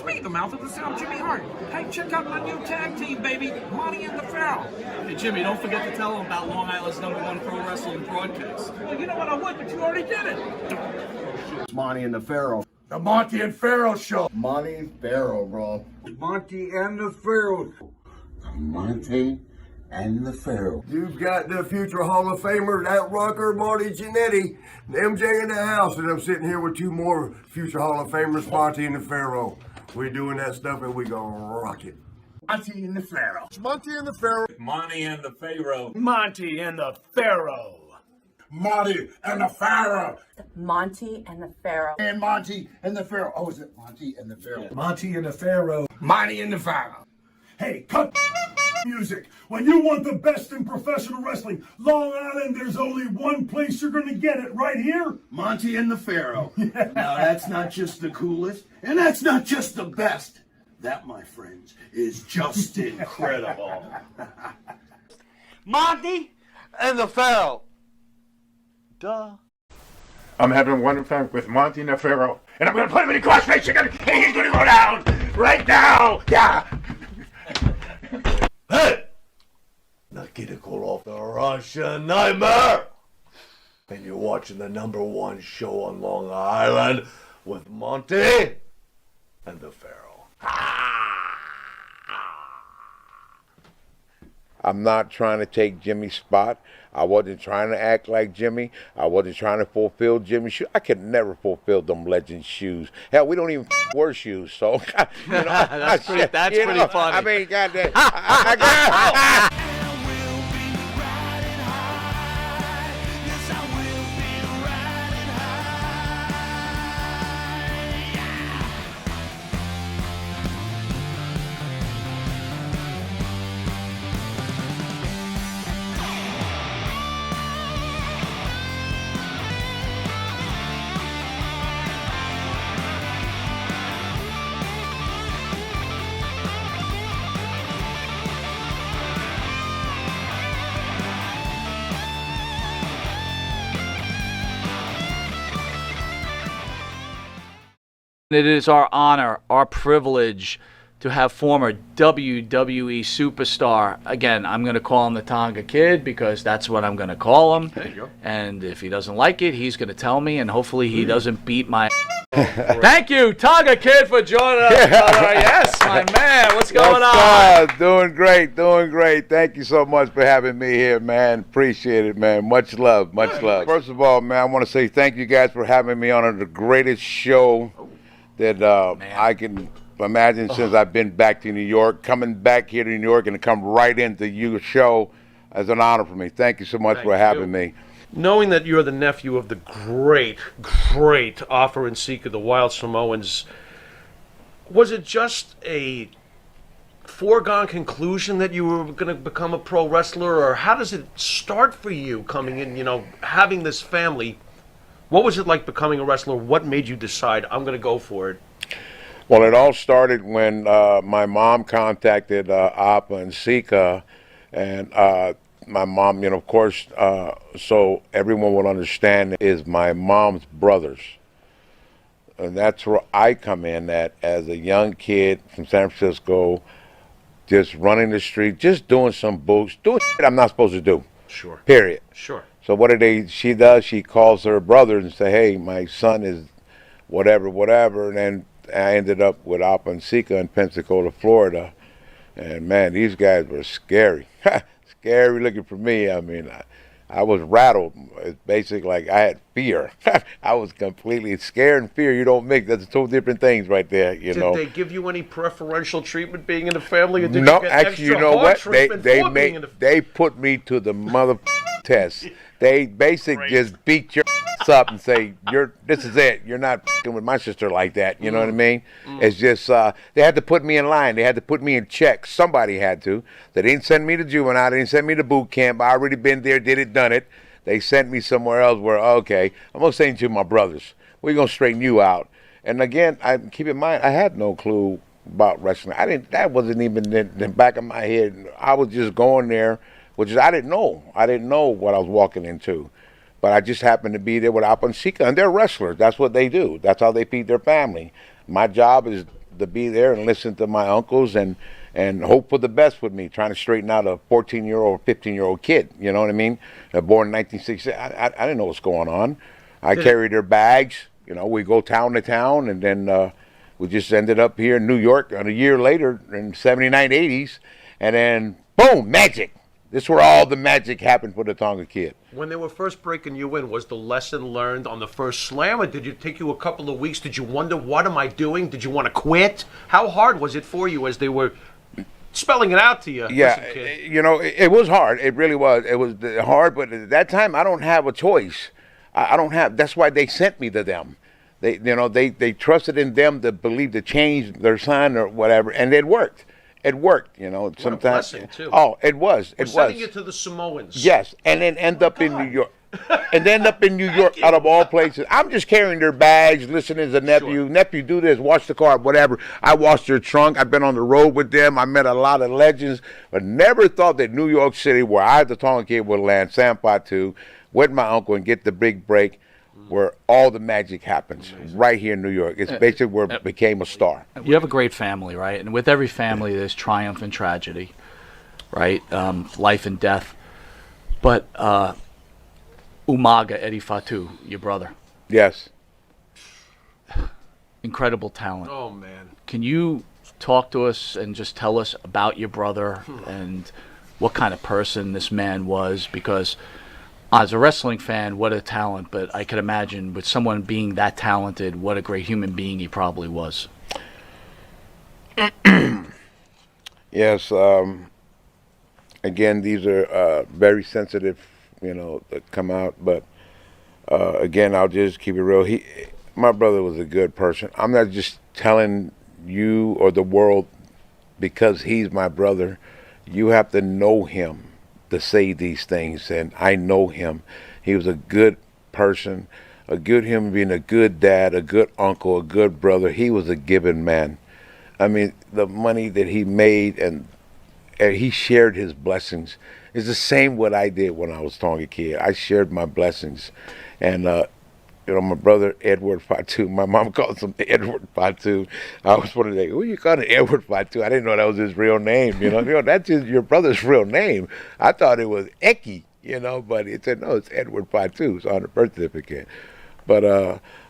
It's me, the mouth of the South, Jimmy Hart. Hey, check out my new tag team, baby, Monty and the Pharaoh. Hey, Jimmy, don't forget to tell them about Long Island's #1 pro wrestling broadcast. Well, you know what, I would, but you already did it. It's Monty and the Pharaoh. The Monty and Pharaoh Show. Monty and Pharaoh, bro. Monty and the Pharaoh. The Monty and the Pharaoh. You've got the future Hall of Famer, that rocker, Marty Jannetty, MJ in the house, and I'm sitting here with two more future Hall of Famers, Monty and the Pharaoh. We're doing that stuff and we gonna rock it. Monty and the Pharaoh. It's Monty and the Pharaoh. Monty and the Pharaoh. Monty and the Pharaoh. Monty and the Pharaoh. Monty and the Pharaoh. And Monty and the Pharaoh. Oh, is it Monty and the Pharaoh? Monty and the Pharaoh. Monty and the Pharaoh. Hey, cut music. When you want the best in professional wrestling, Long Island, there's only one place you're gonna get it, right here. Monty and the Pharaoh. Now, that's not just the coolest, and that's not just the best. That, my friends, is just incredible. Monty and the Pharaoh. Duh. I'm having one fun with Monty and the Pharaoh, and I'm going to put him in a crossface again, and he's going to go down right now. Yeah. Hey! Not get it called off the Russian Nightmare. And you're watching the #1 show on Long Island with Monty and the Pharaoh. I'm not trying to take Jimmy's spot. I wasn't trying to act like Jimmy. I wasn't trying to fulfill Jimmy's shoes. I could never fulfill them legend shoes. Hell, we don't even wear shoes, so you know, that's pretty funny. I mean, goddamn, I got. It is our honor, our privilege to have former WWE superstar. Again, I'm going to call him the Tonga Kid because that's what I'm going to call him. There you go. And if he doesn't like it, he's going to tell me, and hopefully he doesn't beat my... Thank you, Tonga Kid, for joining us, brother. Yes, my man. What's going on? Doing great, doing great. Thank you so much for having me here, man. Appreciate it, man. Much love, much love. First of all, man, I want to say thank you guys for having me on the greatest show that I can imagine since I've been back to New York. Coming back here to New York and to come right into your show is an honor for me. Thank you so much for having me. Knowing that you're the nephew of the great Afa and Snuka, the Wild Samoans, was it just a foregone conclusion that you were going to become a pro wrestler, or how does it start for you coming in, you know, having this family? What was it like becoming a wrestler? What made you decide, I'm going to go for it? Well, it all started when my mom contacted Afa and Snuka, and my mom, you know, of course, so everyone will understand, is my mom's brothers. And that's where I come in at as a young kid from San Francisco, just running the street, just doing some books, doing shit I'm not supposed to do. Sure. Period. Sure. So what she does, she calls her brothers and say, hey, my son is whatever, and then I ended up with Afa and Snuka in Pensacola, Florida. And man, these guys were scary. Scary looking for me. I mean, I was rattled. It's basically like I had fear. I was completely scared and fear. You don't mix. That's two different things right there, you know. Did they give you any preferential treatment being in the family? Or did No, you get actually, you extra know hard what? treatment for being in the They put me to the mother test. They basically just beat your up and say, this is it. You're not f***ing with my sister like that. You know what I mean? It's just, they had to put me in line. They had to put me in check. Somebody had to. They didn't send me to juvenile. They didn't send me to boot camp. I already been there, did it, done it. They sent me somewhere else where, okay, I'm going to say to my brothers, we're going to straighten you out. And again, keep in mind, I had no clue about wrestling. That wasn't even in the back of my head. I was just going there, which is, I didn't know. I didn't know what I was walking into. But I just happened to be there with Afa and Snuka, and they're wrestlers. That's what they do. That's how they feed their family. My job is to be there and listen to my uncles and hope for the best with me, trying to straighten out a 14-year-old, 15-year-old kid. You know what I mean? Born in 1960. I didn't know what's going on. I carried their bags. You know, we go town to town, and then we just ended up here in New York a year later in 79, 80s, and then boom, magic. This is where all the magic happened for the Tonga Kid. When they were first breaking you in, was the lesson learned on the first slam, or did it take you a couple of weeks? Did you wonder, what am I doing? Did you want to quit? How hard was it for you as they were spelling it out to you? Yeah, Listen, kid. you know, it was hard. It really was. It was hard, but at that time, I don't have a choice. I don't have. That's why they sent me to them. They, you know, they trusted in them to believe to change their son or whatever, and it worked. It worked, you know. Sometimes. What a blessing, too. Oh, it was. It was. Sending you to the Samoans. Yes, and then end up in New York. And end up in New York, out of all places. I'm just carrying their bags, listening to nephew. Sure. Nephew, do this, wash the car, whatever. I washed their trunk. I've been on the road with them. I met a lot of legends, but never thought that New York City, where I, the Tonga Kid, would land, San Patu, with my uncle and get the big break, where all the magic happens, right here in New York. It's basically where it became a star. You have a great family, right? And with every family, there's triumph and tragedy, right? Life and death. But Umaga, Eddie Fatu, your brother. Yes. Incredible talent. Oh, man. Can you talk to us and just tell us about your brother and what kind of person this man was? Because as a wrestling fan, what a talent, but I could imagine with someone being that talented, what a great human being he probably was. Yes. Again, these are very sensitive, you know, that come out. But again, I'll just keep it real. My brother was a good person. I'm not just telling you or the world because he's my brother. You have to know him to say these things, and I know him. He was a good person, a good human being, a good dad, a good uncle, a good brother. He was a giving man. I mean, the money that he made and he shared his blessings. It's the same what I did when I was Tonga Kid. I shared my blessings, and you know, my brother Edward Fatu. My mom calls him Edward Fatu. I was wondering, who you calling Edward Fatu? I didn't know that was his real name. You know, that's your brother's real name. I thought it was Eki. You know, but it said no, it's Edward Fatu. It's on the birth certificate. But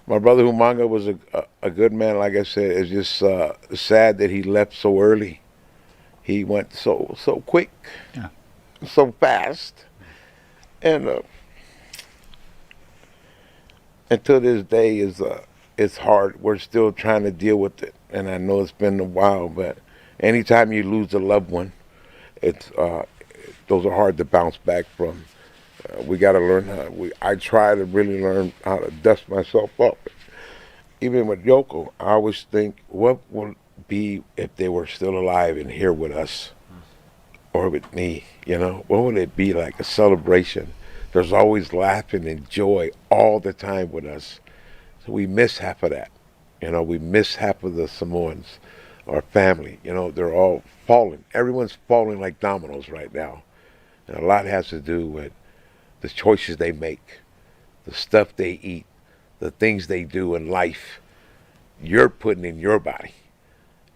my brother Humanga was a good man. Like I said, it's just sad that he left so early. He went so quick, yeah, so fast, and to this day it's hard. We're still trying to deal with it, and I know it's been a while. But anytime you lose a loved one, it's those are hard to bounce back from. We got to learn how. I try to really learn how to dust myself up. Even with Yoko, I always think, what would be if they were still alive and here with us, or with me? You know, what would it be like? A celebration. There's always laughing and joy all the time with us. So we miss half of that. You know, we miss half of the Samoans, our family. You know, they're all falling. Everyone's falling like dominoes right now. And a lot has to do with the choices they make, the stuff they eat, the things they do in life. You're putting in your body.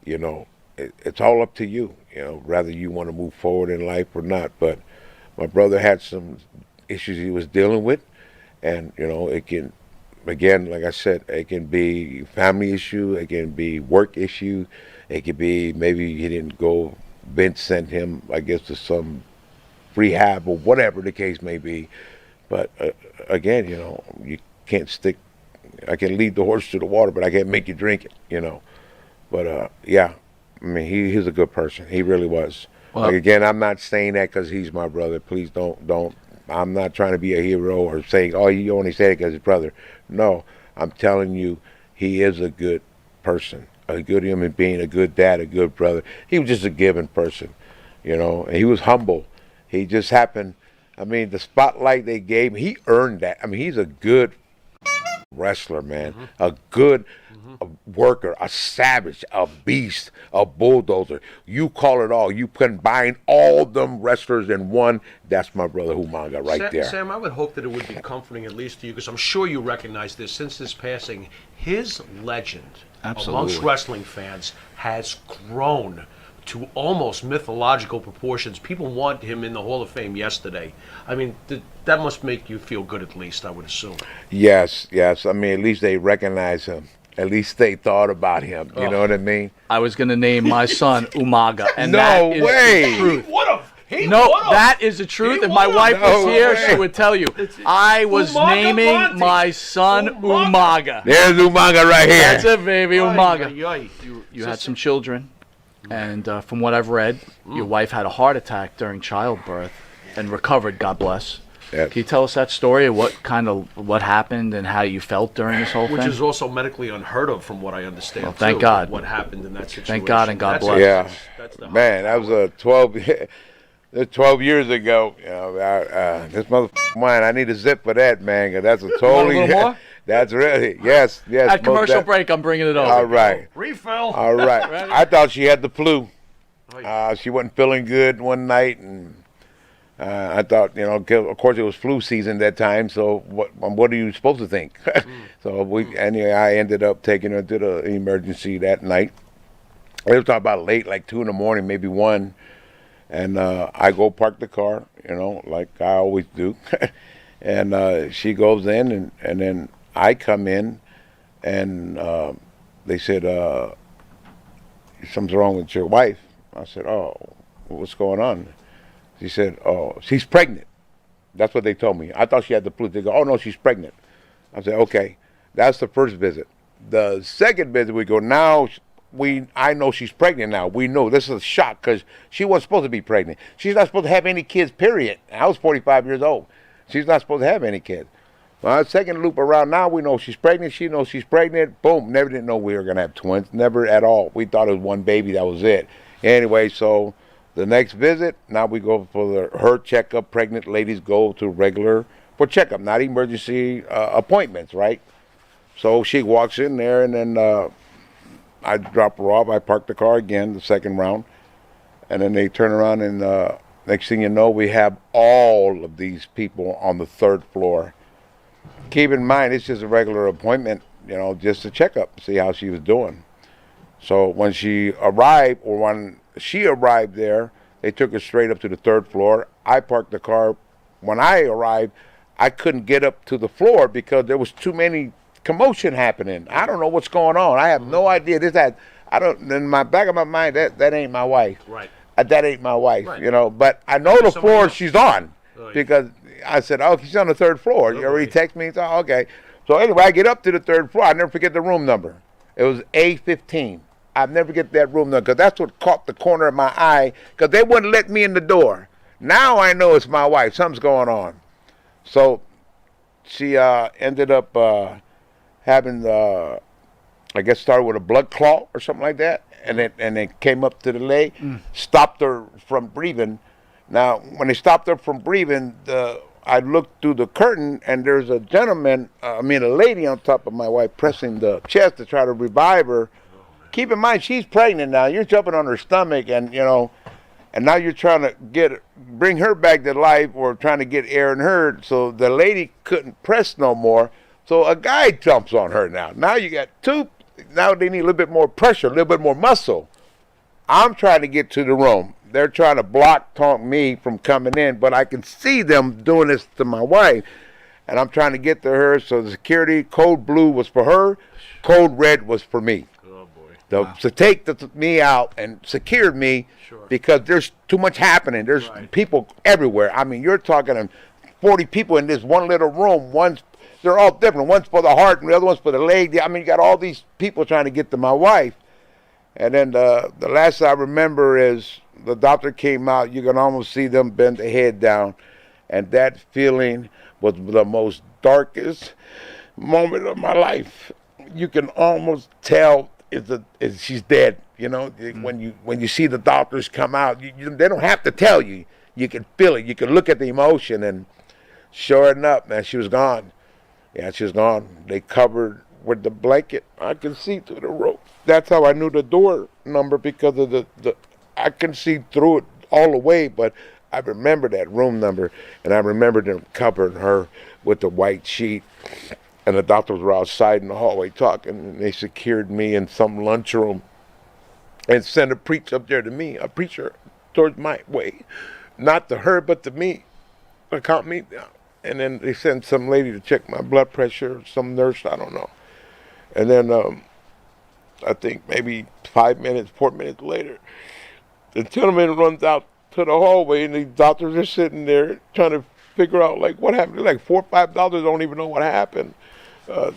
You know, it's all up to you, you know, whether you want to move forward in life or not. But my brother had some issues he was dealing with, and, you know, it can, again, like I said, it can be family issue, it can be work issue, it could be maybe he didn't go, Vince sent him, I guess, to some rehab or whatever the case may be. But again, you know, you can't stick, I can lead the horse to the water, but I can't make you drink it, you know. But yeah, I mean, he's a good person. He really was. Well, like, again, I'm not saying that because he's my brother. Please don't. I'm not trying to be a hero or saying, oh, you only said it because his brother. No, I'm telling you, he is a good person, a good human being, a good dad, a good brother. He was just a giving person, you know, and he was humble. He just happened, I mean, the spotlight they gave him, he earned that. I mean, he's a good wrestler, man. A good worker, a savage, a beast, a bulldozer. You call it all. You combine all them wrestlers in one. That's my brother Humaga right there. Sam, I would hope that it would be comforting at least to you, because I'm sure you recognize this. Since his passing, his legend amongst wrestling fans has grown to almost mythological proportions. People want him in the Hall of Fame yesterday. I mean, that must make you feel good at least, I would assume. Yes. I mean, at least they recognize him. At least they thought about him. You know what I mean? I was going to name my son Umaga, and No that is way. the truth. He No, would've. that is the truth. He If my would've. wife was No here, way. she would tell you. I was Umaga naming Monty. my son Umaga. There's Humaga right here. That's it, baby, Umaga. Ay, ay, ay. You had some children, and from what I've read, your wife had a heart attack during childbirth and recovered, God bless. Yes. Can you tell us that story, what happened and how you felt during this whole Which thing? is also medically unheard of, from what I understand. Well, thank too, God. What happened in that situation? Thank God and God That's- bless. Yeah. That's the Man, that was a 12 years ago. You know, this motherfucker mine. I need a zip for that, man, because that's a totally. little more? That's really yes. At most commercial def- break, I'm bringing it over. All right. Refill. All right. Ready? I thought she had the flu. She wasn't feeling good one night, and I thought, of course, it was flu season that time. So what are you supposed to think? So anyway, I ended up taking her to the emergency that night. It was about late, like 2 a.m, maybe 1. And I go park the car, like I always do. And she goes in, and then I come in, and they said, something's wrong with your wife. I said, oh, what's going on? She said, oh, she's pregnant. That's what they told me. I thought she had the flu. They go, oh, no, she's pregnant. I said, okay. That's the first visit. The second visit, we go, now I know she's pregnant now. We know. This is a shock because she wasn't supposed to be pregnant. She's not supposed to have any kids, period. I was 45 years old. She's not supposed to have any kids. Well, second loop around, now we know she's pregnant. She knows she's pregnant. Boom. Never didn't know we were going to have twins. Never at all. We thought it was one baby. That was it. Anyway, so the next visit, now we go for her checkup. Pregnant ladies go to regular for checkup, not emergency appointments, right? So she walks in there, and then I drop her off. I park the car again, the second round. And then they turn around, and next thing you know, we have all of these people on the 3rd floor. Keep in mind, it's just a regular appointment, just a checkup, see how she was doing. So when she arrived there, they took her straight up to the 3rd floor. I parked the car. When I arrived, I couldn't get up to the floor because there was too many commotion happening. I don't know what's going on. I have no idea. In my back of my mind, that ain't my wife. Right. That ain't my wife, Right. But I know the floor else. she's on Right. because I said, oh, she's on the 3rd floor. You already text me? So, okay. So anyway, I get up to the 3rd floor. I never forget the room number. It was A15. I'll never get that room number because that's what caught the corner of my eye because they wouldn't let me in the door. Now I know it's my wife. Something's going on. So she ended up having, I guess, started with a blood clot or something like that. And it came up to the leg, stopped her from breathing. Now, when they stopped her from breathing, I looked through the curtain, and there's a a lady on top of my wife pressing the chest to try to revive her. Keep in mind, she's pregnant now. You're jumping on her stomach, and now you're trying to bring her back to life or trying to get air in her. So the lady couldn't press no more. So a guy jumps on her now. Now you got two. Now they need a little bit more pressure, a little bit more muscle. I'm trying to get to the room. They're trying to talk me from coming in, but I can see them doing this to my wife. And I'm trying to get to her. So the security, code blue was for her, code red was for me. Oh, boy. To take me out and secure me because there's too much happening. There's people everywhere. I mean, you're talking 40 people in this one little room. They're all different. One's for the heart and the other one's for the leg. I mean, you got all these people trying to get to my wife. And then the last I remember is the doctor came out. You can almost see them bend their head down. And that feeling was the most darkest moment of my life. You can almost tell she's dead. When you see the doctors come out, they don't have to tell you. You can feel it. You can look at the emotion. And sure enough, man, she was gone. Yeah, she's gone. They covered with the blanket. I can see through the rope. That's how I knew the door number, because of the I can see through it all the way, but I remember that room number, and I remember them covering her with the white sheet, and the doctors were outside in the hallway talking, and they secured me in some lunchroom and sent a preacher up there to me, a preacher towards my way, not to her, but to me, to calm me down. And then they sent some lady to check my blood pressure, some nurse, I don't know. And then I think maybe 4 minutes later, the gentleman runs out to the hallway, and the doctors are sitting there trying to figure out, like, what happened. Like 4 or 5 doctors don't even know what happened.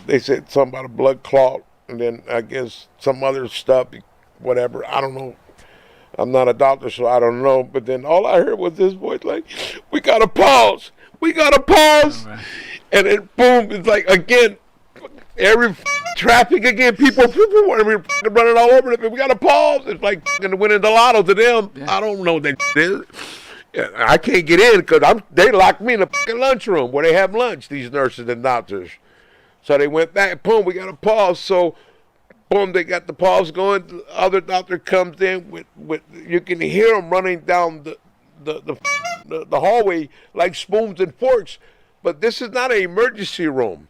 They said something about a blood clot, and then I guess some other stuff, whatever. I don't know. I'm not a doctor, so I don't know. But then all I heard was this voice, like, we got to pause. We got to pause. Oh, and then, boom, it's like, again, every traffic again, people want to be running all over it. We got to pause. It's like winning the lotto to them. Yeah. I don't know what that is. Yeah, I can't get in because they locked me in the lunchroom where they have lunch, these nurses and doctors. So they went back, boom, we got to pause. So, boom, they got the pause going. The other doctor comes in with you can hear them running down the hallway like spoons and forks. But this is not an emergency room.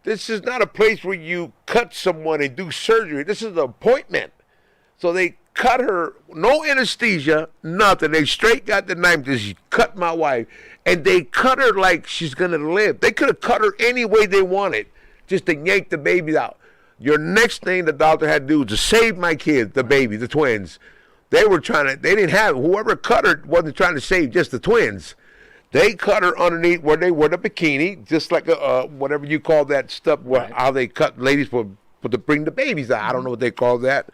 This is not a place where you cut someone and do surgery. This is an appointment. So they cut her, no anesthesia, nothing. They straight got the knife, just cut my wife. And they cut her like she's going to live. They could have cut her any way they wanted, just to yank the babies out. Your next thing the doctor had to do was to save my kids, the baby, the twins. They didn't have, whoever cut her wasn't trying to save just the twins. They cut her underneath where they wear the bikini, just like whatever you call that stuff, how they cut ladies for to bring the babies out. I don't know what they call that.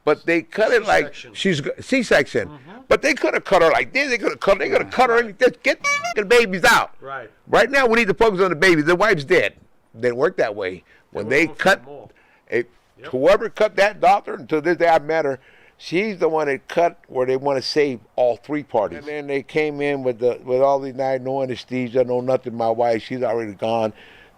But they cut it like she's C-section. Mm-hmm. But they could have cut her like this. They could have cut her and just get the babies out. Right. Right now we need to focus on the babies. The wife's dead. Didn't work that way. When they cut, whoever cut that doctor, until this day I met her, she's the one that cut where they want to save all 3 parties. And then they came in with all these night, no anesthesia, no nothing. My wife, she's already gone.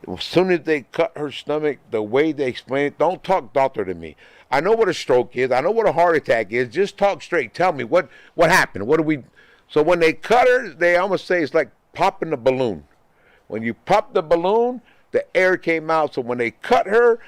As soon as they cut her stomach, the way they explain it, don't talk doctor to me. I know what a stroke is. I know what a heart attack is. Just talk straight. Tell me what happened. What do we? So when they cut her, they almost say it's like popping a balloon. When you pop the balloon, the air came out. So when they cut her,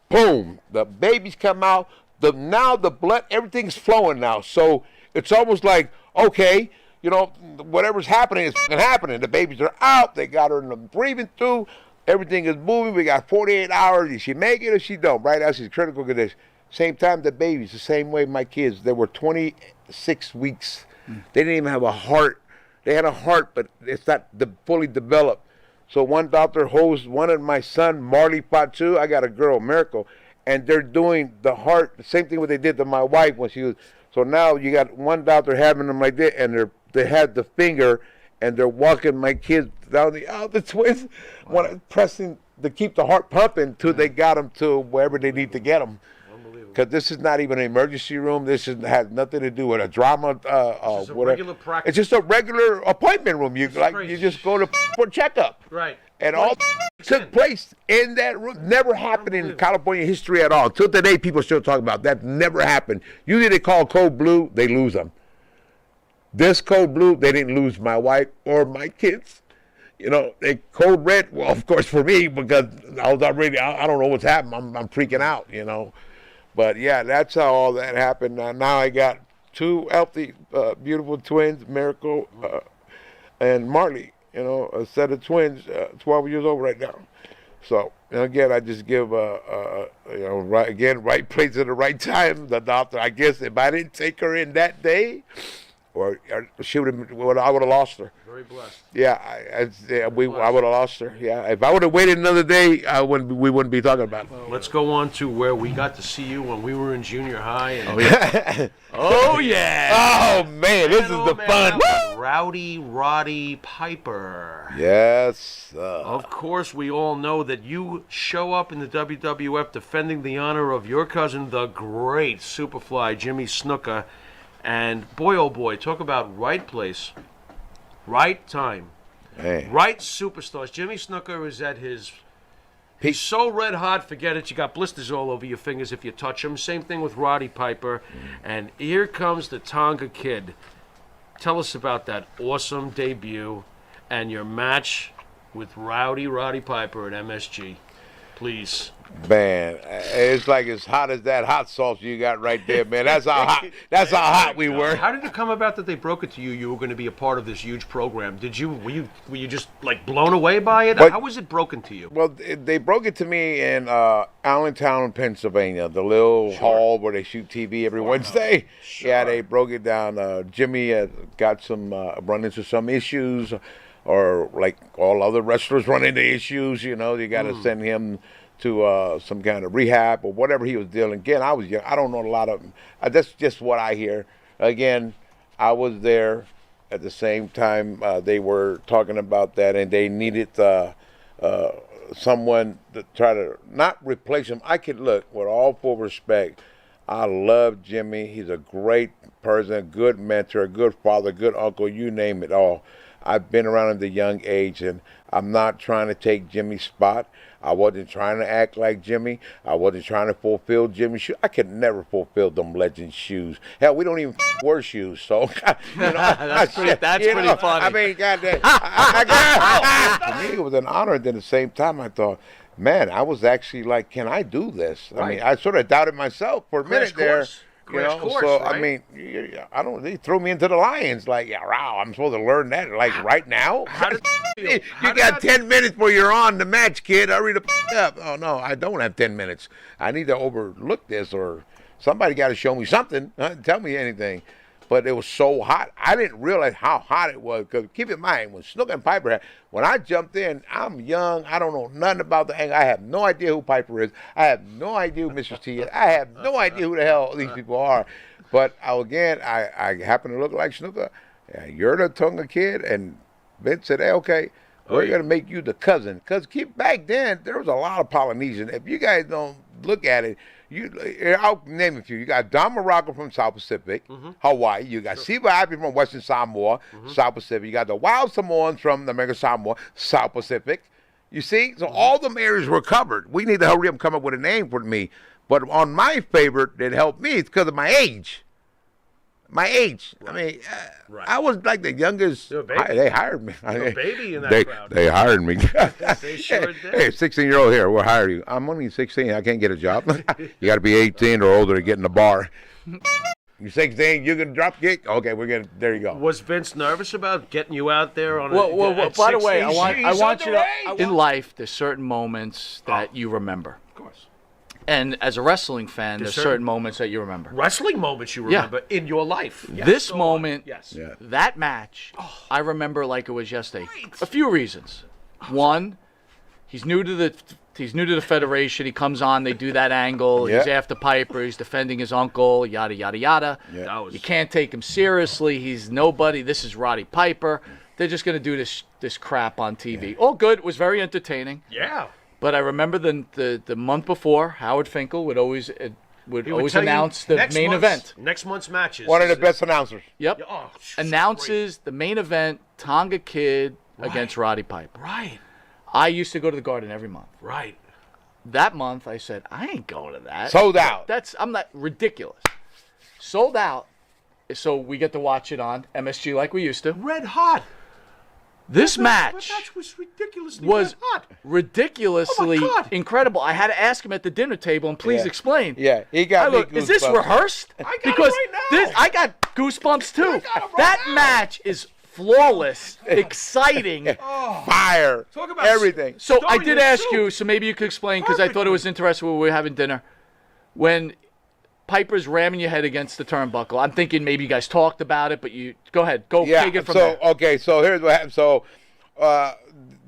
boom, the babies come out. Now the blood, everything's flowing now. So it's almost like, okay, whatever's happening is happening. The babies are out. They got her in the breathing through. Everything is moving. We got 48 hours. Did she make it or she don't? Right? That's his critical condition. Same time, the babies, the same way my kids. They were 26 weeks. They didn't even have a heart. They had a heart, but it's not fully developed. So one doctor holds one of my son, Marley Patu. I got a girl, Miracle. And they're doing the heart, the same thing what they did to my wife when she was. So now you got one doctor having them like that, and they had the finger, and they're walking my kids down the twins, pressing to keep the heart pumping until they got them to wherever they need to get them. Because this is not even an emergency room. This has nothing to do with a drama. It's just a regular practice. It's just a regular appointment room. You just go to for checkup. Right. And all took place in that room. Never happened in California history at all. Till today, people still talk about that. Never happened. Usually they call code blue, they lose them. This code blue, they didn't lose my wife or my kids. They code red. Well, of course for me, because I was already. I don't know what's happened. I'm freaking out. But yeah, that's how all that happened. Now I got 2 healthy, beautiful twins, Miracle and Marley. A set of twins, 12 years old right now. So, again, I just give, right place at the right time. The doctor, I guess, if I didn't take her in that day, or she would have, I would have lost her. Very blessed. Yeah, I would have lost her. Yeah, if I would have waited another day, we wouldn't be talking about it. Let's go on to where we got to see you when we were in junior high. And oh yeah! Oh man, this is the fun. Rowdy Roddy Piper. Yes. Of course, we all know that you show up in the WWF defending the honor of your cousin, the great Superfly Jimmy Snuka. And boy, oh boy, talk about right place, right time, right superstars. Jimmy Snuka is at his He's so red hot, forget it. You got blisters all over your fingers if you touch him. Same thing with Roddy Piper. And here comes the Tonga Kid. Tell us about that awesome debut and your match with Roddy Piper at MSG. Please. Man, it's like as hot as that hot sauce you got right there, man. That's how hot. That's how hot we were. How did it come about that they broke it to you? You were going to be a part of this huge program. Were you just like blown away by it? How was it broken to you? Well, they broke it to me in Allentown, Pennsylvania, the little hall where they shoot TV every Wednesday. Yeah, they broke it down. Jimmy got some run into some issues, or like all other wrestlers run into issues. You know, you got to send him to some kind of rehab or whatever he was dealing. Again, I was young. I don't know a lot of them. That's just what I hear. Again, I was there at the same time they were talking about that, and they needed someone to try to not replace him. I could look, with all full respect, I love Jimmy. He's a great person, a good mentor, a good father, good uncle, you name it all. I've been around at the young age, and I'm not trying to take Jimmy's spot. I wasn't trying to act like Jimmy. I wasn't trying to fulfill Jimmy's shoes. I could never fulfill them legend shoes. Hell, we don't even wear shoes, so you know, that's pretty funny. I mean, goddamn, for me, it was an honor. And at the same time, I thought, man, I was actually like, can I do this? I mean, I sort of doubted myself for a minute there. You know, so I mean, I don't. They threw me into the lions. Like, yeah, wow, I'm supposed to learn that like right now. How did you got 10 minutes before you're on the match, kid. Hurry the up. Oh no, I don't have 10 minutes. I need to overlook this, or somebody got to show me something. Tell me anything. But it was so hot. I didn't realize how hot it was. Because keep in mind, when Snuka and Piper when I jumped in, I'm young. I don't know nothing about the angle. I have no idea who Piper is. I have no idea who Mr. T is. I have no idea who the hell these people are. But again, I happen to look like Snuka. Yeah, you're the Tonga Kid. And Vince said, hey, okay, we're going to make you the cousin. Because back then, there was a lot of Polynesian. If you guys don't look at it, I'll name a few. You got Don Morocco from South Pacific, Hawaii. You got Siva Happy from Western Samoa, South Pacific. You got the Wild Samoans from the American Samoa, South Pacific. You see? So all them areas were covered. We need to hurry up and come up with a name for me. But on my favorite that helped me is because of my age. My age. Right. I mean, I was like the youngest. They hired me. You're a baby in that crowd. They hired me. They sure did. Hey, 16-year-old here. We'll hire you. I'm only 16. I can't get a job. You got to be 18 or older to get in the bar. You're 16. You can drop kick. Okay, we're gonna. There you go. Was Vince nervous about getting you out there on? Well, by the way, I want you to. In life, there's certain moments that you remember. Of course. And as a wrestling fan, there's certain moments that you remember. Wrestling moments you remember in your life. Yes. This moment, that match, I remember like it was yesterday. Right. A few reasons. One, he's new to the Federation. He comes on, they do that angle. He's after Piper. He's defending his uncle. Yada yada yada. Yeah. You can't take him seriously. He's nobody. This is Roddy Piper. They're just gonna do this crap on TV. Yeah. All good. It was very entertaining. Yeah. But I remember the month before, Howard Finkel would always announce the main event. Next month's matches. One of the best announcers. Yep. Oh, announces the main event, Tonga Kid against Roddy Piper. Right. I used to go to the Garden every month. Right. That month, I said, I ain't going to that. Sold out. I'm not ridiculous. Sold out. So we get to watch it on MSG like we used to. Red hot. This match was ridiculously incredible. I had to ask him at the dinner table, and please explain. Yeah, he got me goosebumps. Is this rehearsed? Because I got goosebumps too. That match is flawless, exciting, fire, talk about everything. So I did ask you, so maybe you could explain, because I thought it was interesting when we were having dinner. When Piper's ramming your head against the turnbuckle, I'm thinking maybe you guys talked about it, but you go ahead, take it from there. Okay, so here's what happened. So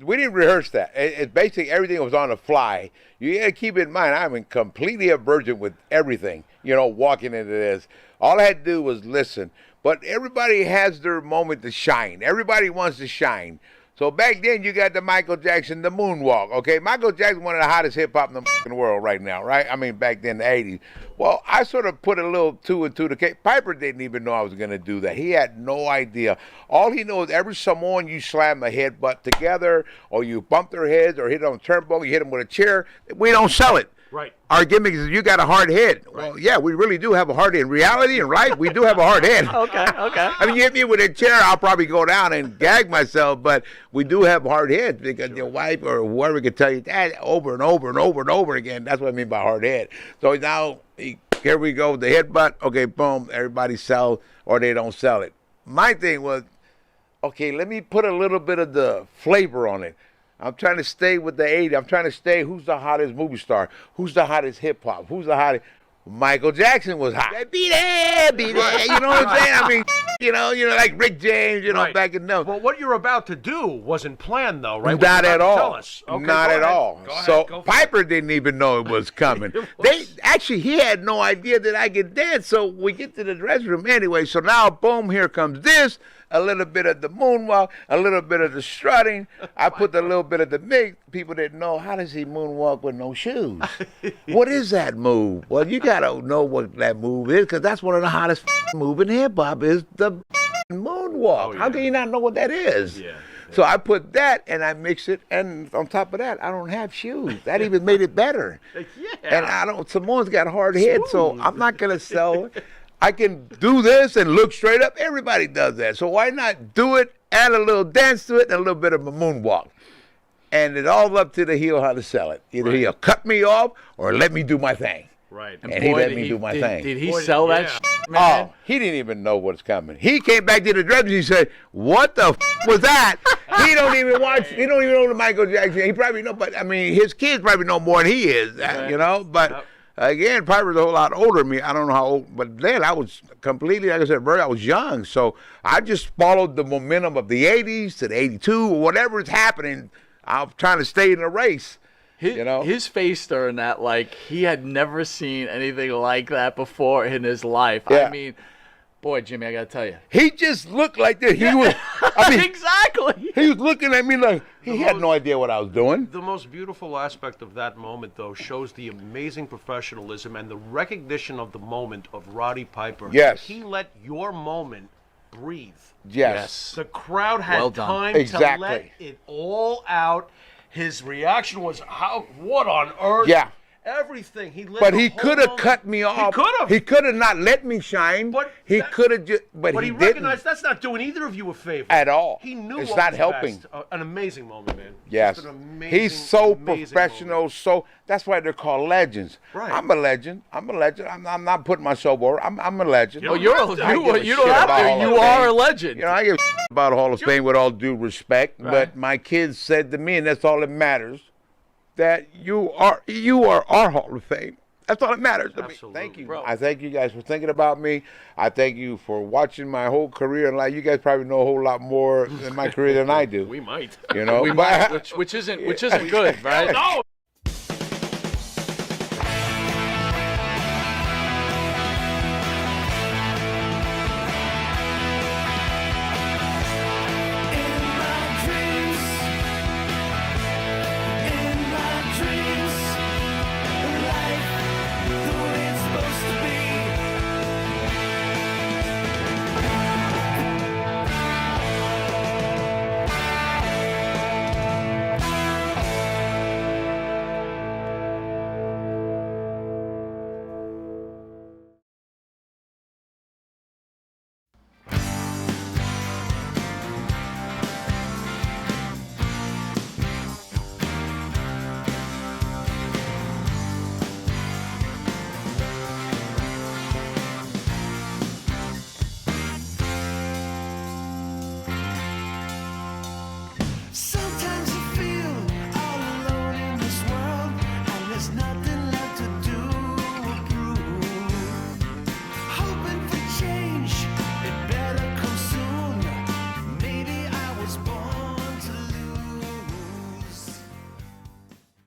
we didn't rehearse that. It's basically everything was on the fly. You got to keep in mind, I'm completely a virgin with everything. You know, walking into this, all I had to do was listen. But everybody has their moment to shine. Everybody wants to shine. So back then, you got the Michael Jackson, the moonwalk, okay? Michael Jackson, one of the hottest hip-hop in the fucking world right now, right? I mean, back then, the 80s. Well, I sort of put a little 2 and 2 together. Piper didn't even know I was going to do that. He had no idea. All he knows, every Samoan you slam a headbutt together, or you bump their heads, or hit on a turnbuckle, you hit them with a chair, we don't sell it. Right. Our gimmick is you got a hard head. Right. Well, yeah, we really do have a hard head. In reality and life, we do have a hard head. Okay. I mean, you hit me with a chair, I'll probably go down and gag myself, but we do have hard heads because your wife or whoever can tell you that over and over and over and over again. That's what I mean by hard head. So now, here we go, the headbutt. Okay, boom, everybody sells or they don't sell it. My thing was, okay, let me put a little bit of the flavor on it. I'm trying to stay with the 80s. I'm trying to stay, who's the hottest movie star? Who's the hottest hip-hop? Who's the hottest? Michael Jackson was hot. Be there. You know what I'm saying? I mean, you know, like Rick James, back in the... Well, what you're about to do wasn't planned, though, right? Not at all. Tell us. Okay, not at all. So Piper didn't even know it was coming. He had no idea that I could dance. So we get to the dressing room anyway. So now, boom, here comes this. A little bit of the moonwalk, a little bit of the strutting. I put a little bit of the mix. People didn't know, how does he moonwalk with no shoes? What is that move? Well, you got to know what that move is, because that's one of the hottest moves in hip-hop is the moonwalk. Oh, yeah. How can you not know what that is? Yeah. So I put that, and I mix it, and on top of that, I don't have shoes. That even made it better. Yeah. And Samoan's got a hard head, so I'm not going to sell it. I can do this and look straight up. Everybody does that. So why not do it, add a little dance to it, and a little bit of a moonwalk. And it's all up to the heel how to sell it. Either he'll cut me off or let me do my thing. Right. And he let me do my thing. Did he sell that shit, man? Oh, he didn't even know what's coming. He came back to the drums and he said, what the was that? He don't even watch, he don't even know the Michael Jackson. He probably know, but I mean, his kids probably know more than he is, but... Again, Piper's a whole lot older than me. I don't know how old, but then I was completely, like I said, I was young. So I just followed the momentum of the 80s to the 82 or whatever is happening. I'm trying to stay in the race. His face during that, like, he had never seen anything like that before in his life. Yeah. I mean, boy, Jimmy, I got to tell you. He just looked like this. He was, I mean, exactly. He was looking at me like he had no idea what I was doing. The most beautiful aspect of that moment, though, shows the amazing professionalism and the recognition of the moment of Roddy Piper. Yes. He let your moment breathe. Yes. The crowd had time to let it all out. His reaction was, what on earth? Yeah. Everything. But he could have cut me off. He could have. He could have not let me shine. But he could have just. But he recognized that's not doing either of you a favor at all. He knew it's what not was helping. Best. An amazing moment, man. Yes. He's so professional. Moment. So that's why they're called legends. Right. I'm a legend. I'm not putting myself over. I'm a legend. You don't have to. You are a legend. I give about a Hall of Fame with all due respect, but my kids said to me, and that's all that matters, that you are our Hall of Fame. That's all that matters to me. Thank you. Bro. I thank you guys for thinking about me. I thank you for watching my whole career in life. You guys probably know a whole lot more in my career than I do. We might. We might, which isn't good, right? No.